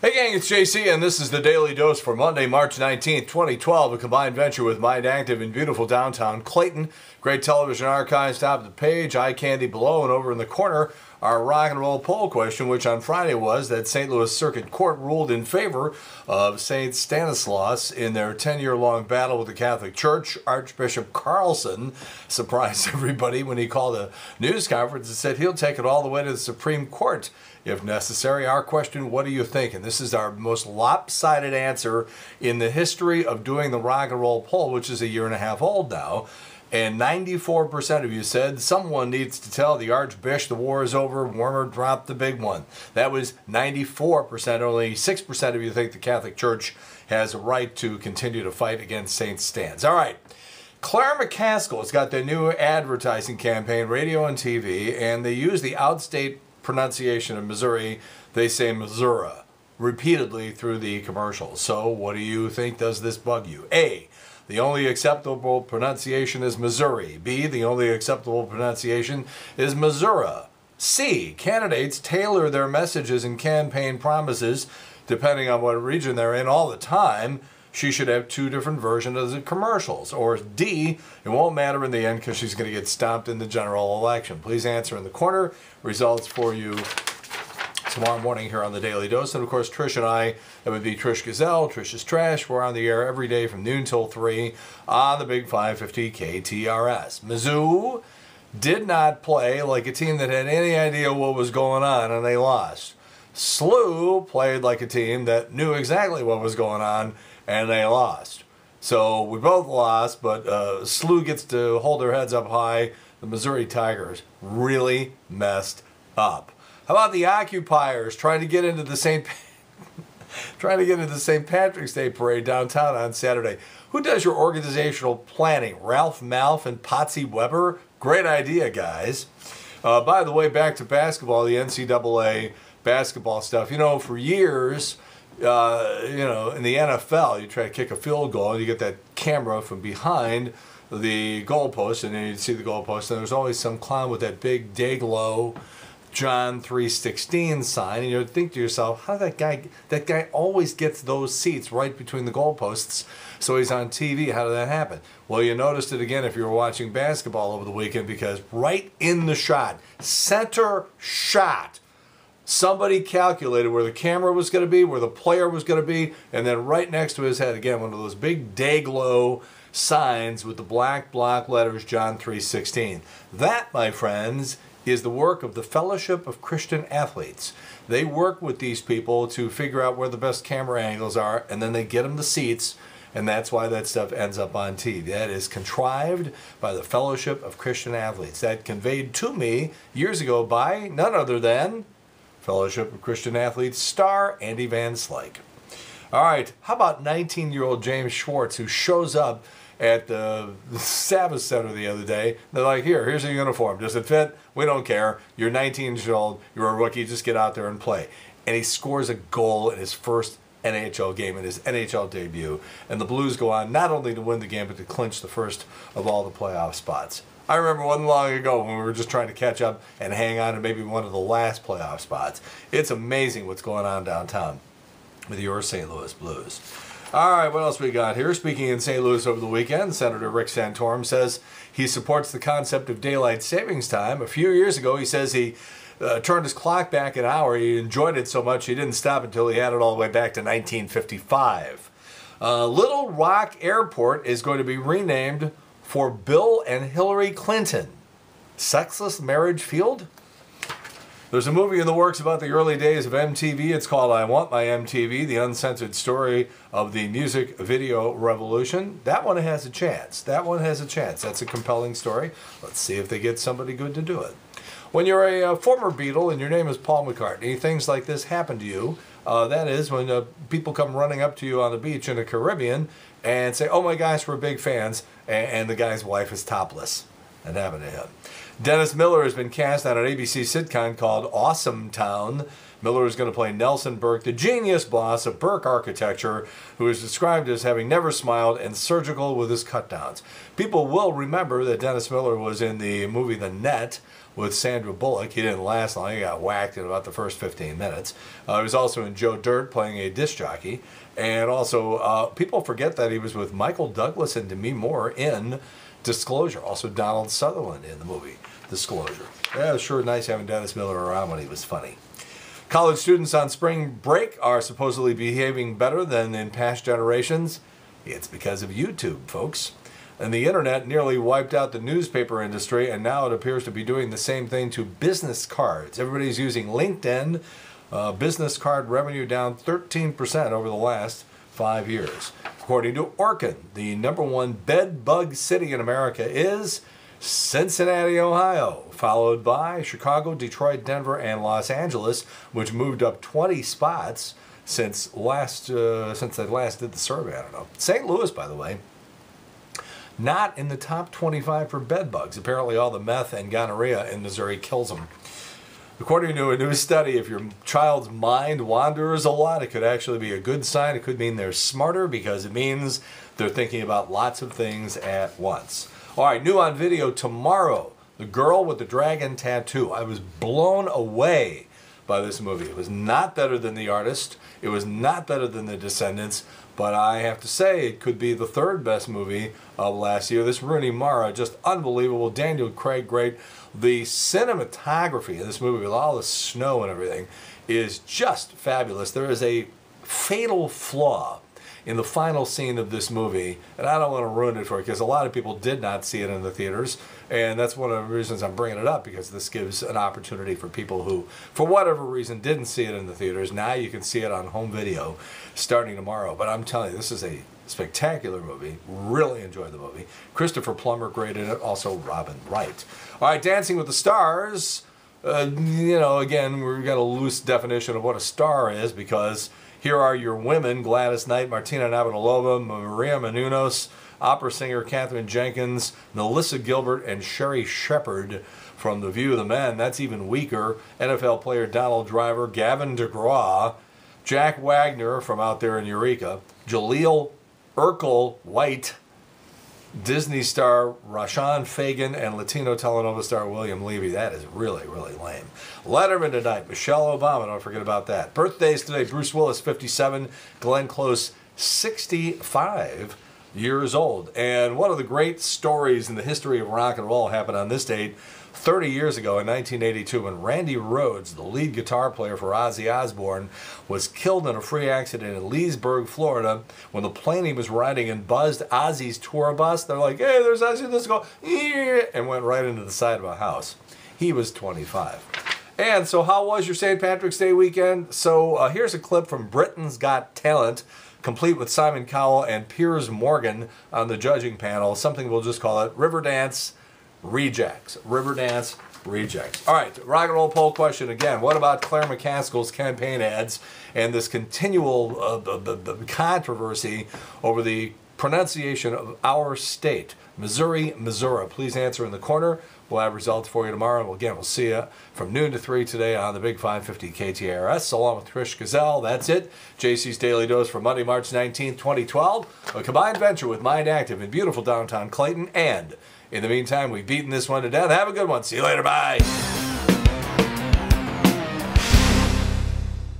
Hey gang, it's JC and this is the Daily Dose for Monday, March 19th, 2012, a combined venture with Mind Active in beautiful downtown Clayton. Great television archives top of the page, eye candy below, and over in the corner, our rock and roll poll question, which on Friday was that St. Louis Circuit Court ruled in favor of St. Stanislaus in their 10-year-long battle with the Catholic Church. Archbishop Carlson surprised everybody when he called a news conference and said he'll take it all the way to the Supreme Court if necessary. Our question, what do you think? And this is our most lopsided answer in the history of doing the rock and roll poll, which is a year and a half old now. And 94% of you said someone needs to tell the Archbishop the war is over, Warmer dropped the big one. That was 94%. Only 6% of you think the Catholic Church has a right to continue to fight against St. Stans. All right. Claire McCaskill has got their new advertising campaign, radio and TV, and they use the outstate pronunciation of Missouri. They say Missouri repeatedly through the commercials. So what do you think? Does this bug you? A, the only acceptable pronunciation is Missouri. B, the only acceptable pronunciation is Missouri. C, candidates tailor their messages and campaign promises depending on what region they're in all the time. She should have two different versions of the commercials. Or D, it won't matter in the end because she's going to get stomped in the general election. Please answer in the corner. Results for you tomorrow morning here on the Daily Dose. And of course, Trish and I, that would be Trish Gazelle, Trish's Trash. We're on the air every day from noon till 3 on the Big 550 KTRS. Mizzou did not play like a team that had any idea what was going on, and they lost. SLU played like a team that knew exactly what was going on, and they lost. So we both lost, but SLU gets to hold their heads up high. The Missouri Tigers really messed up. How about the Occupiers trying to get into the St. Patrick's Day parade downtown on Saturday? Who does your organizational planning? Ralph Malph and Potsy Weber? Great idea, guys. By the way, back to basketball, the NCAA basketball stuff. You know, for years, in the NFL, you try to kick a field goal, and you get that camera from behind the goalpost, and then you see the goalpost, and there's always some clown with that big Dayglow John 3:16 sign, and you think to yourself, how that guy always gets those seats right between the goalposts, so he's on TV. How did that happen? Well, you noticed it again if you were watching basketball over the weekend, because right in the shot, center shot, somebody calculated where the camera was going to be, where the player was going to be, and then right next to his head, again, one of those big Dayglow signs with the black block letters, John 3:16. That, my friends, is the work of the Fellowship of Christian Athletes. They work with these people to figure out where the best camera angles are, and then they get them the seats, and that's why that stuff ends up on TV. That is contrived by the Fellowship of Christian Athletes. That conveyed to me years ago by none other than Fellowship of Christian Athletes star Andy Van Slyke. All right, how about 19-year-old James Schwartz, who shows up at the Sabbath Center the other day? They're like, here's a uniform. Does it fit? We don't care. You're 19 years old. You're a rookie. Just get out there and play. And he scores a goal in his first NHL game, in his NHL debut. And the Blues go on not only to win the game, but to clinch the first of all the playoff spots. I remember one long ago when we were just trying to catch up and hang on to maybe one of the last playoff spots. It's amazing what's going on downtown with your St. Louis Blues. All right, what else we got here? Speaking in St. Louis over the weekend, Senator Rick Santorum says he supports the concept of daylight savings time. A few years ago, he says he turned his clock back an hour. He enjoyed it so much he didn't stop until he had it all the way back to 1955. Little Rock Airport is going to be renamed for Bill and Hillary Clinton. Sexless Marriage Field? There's a movie in the works about the early days of MTV. It's called I Want My MTV, the uncensored story of the music video revolution. That one has a chance. That one has a chance. That's a compelling story. Let's see if they get somebody good to do it. When you're a former Beatle and your name is Paul McCartney, things like this happen to you. That is when people come running up to you on the beach in the Caribbean and say, oh my gosh, we're big fans, and the guy's wife is topless. That happened to him. Dennis Miller has been cast on an ABC sitcom called Awesome Town. Miller is going to play Nelson Burke, the genius boss of Burke Architecture, who is described as having never smiled and surgical with his cut-downs. People will remember that Dennis Miller was in the movie The Net with Sandra Bullock. He didn't last long. He got whacked in about the first 15 minutes. He was also in Joe Dirt playing a disc jockey. And also, people forget that he was with Michael Douglas and Demi Moore in Disclosure. Also, Donald Sutherland in the movie Disclosure. Yeah, it was sure nice having Dennis Miller around when he was funny. College students on spring break are supposedly behaving better than in past generations. It's because of YouTube, folks. And the internet nearly wiped out the newspaper industry, and now it appears to be doing the same thing to business cards. Everybody's using LinkedIn. Business card revenue down 13% over the last 5 years. According to Orkin, the #1 bed bug city in America is Cincinnati, Ohio, followed by Chicago, Detroit, Denver, and Los Angeles, which moved up 20 spots since they last did the survey. I don't know. St. Louis, by the way, not in the top 25 for bed bugs. Apparently all the meth and gonorrhea in Missouri kills them. According to a new study, if your child's mind wanders a lot, it could actually be a good sign. It could mean they're smarter because it means they're thinking about lots of things at once. All right, new on video tomorrow, The Girl with the Dragon Tattoo. I was blown away by this movie. It was not better than The Artist. It was not better than The Descendants. But I have to say, it could be the third best movie of last year. This Rooney Mara, just unbelievable. Daniel Craig, great. The cinematography in this movie, with all the snow and everything, is just fabulous. There is a fatal flaw in the final scene of this movie, and I don't want to ruin it for you because a lot of people did not see it in the theaters, and that's one of the reasons I'm bringing it up, because this gives an opportunity for people who, for whatever reason, didn't see it in the theaters. Now you can see it on home video starting tomorrow. But I'm telling you, this is a spectacular movie. Really enjoyed the movie. Christopher Plummer great in it, also Robin Wright. All right, Dancing with the Stars. You know, again, we've got a loose definition of what a star is, because here are your women: Gladys Knight, Martina Navratilova, Maria Menounos, opera singer Katherine Jenkins, Melissa Gilbert, and Sherry Shepard from The View of the Men. That's even weaker. NFL player Donald Driver, Gavin DeGraw, Jack Wagner from out there in Eureka, Jaleel Urkel White, Disney star Rashawn Fagan, and Latino telenovela star William Levy. That is really, really lame. Letterman tonight, Michelle Obama, don't forget about that. Birthdays today: Bruce Willis, 57, Glenn Close, 65 years old. And one of the great stories in the history of rock and roll happened on this date 30 years ago in 1982, when Randy Rhoads, the lead guitar player for Ozzy Osbourne, was killed in a freak accident in Leesburg, Florida. When the plane he was riding in buzzed Ozzy's tour bus, they're like, "Hey, there's Ozzy, let's go," and went right into the side of a house. He was 25. And so how was your St. Patrick's Day weekend? So here's a clip from Britain's Got Talent, complete with Simon Cowell and Piers Morgan on the judging panel. Something we'll just call it Riverdance Rejects. Riverdance Rejects. All right, rock and roll poll question again. What about Claire McCaskill's campaign ads and this continual controversy over the pronunciation of our state, Missouri, Missouri? Please answer in the corner. We'll have results for you tomorrow. Again, we'll see you from noon to 3 today on the Big 550 KTARS, along with Trish Gazelle. That's it. JC's Daily Dose for Monday, March 19th, 2012. A combined venture with Mind Active in beautiful downtown Clayton. And in the meantime, we've beaten this one to death. Have a good one. See you later. Bye.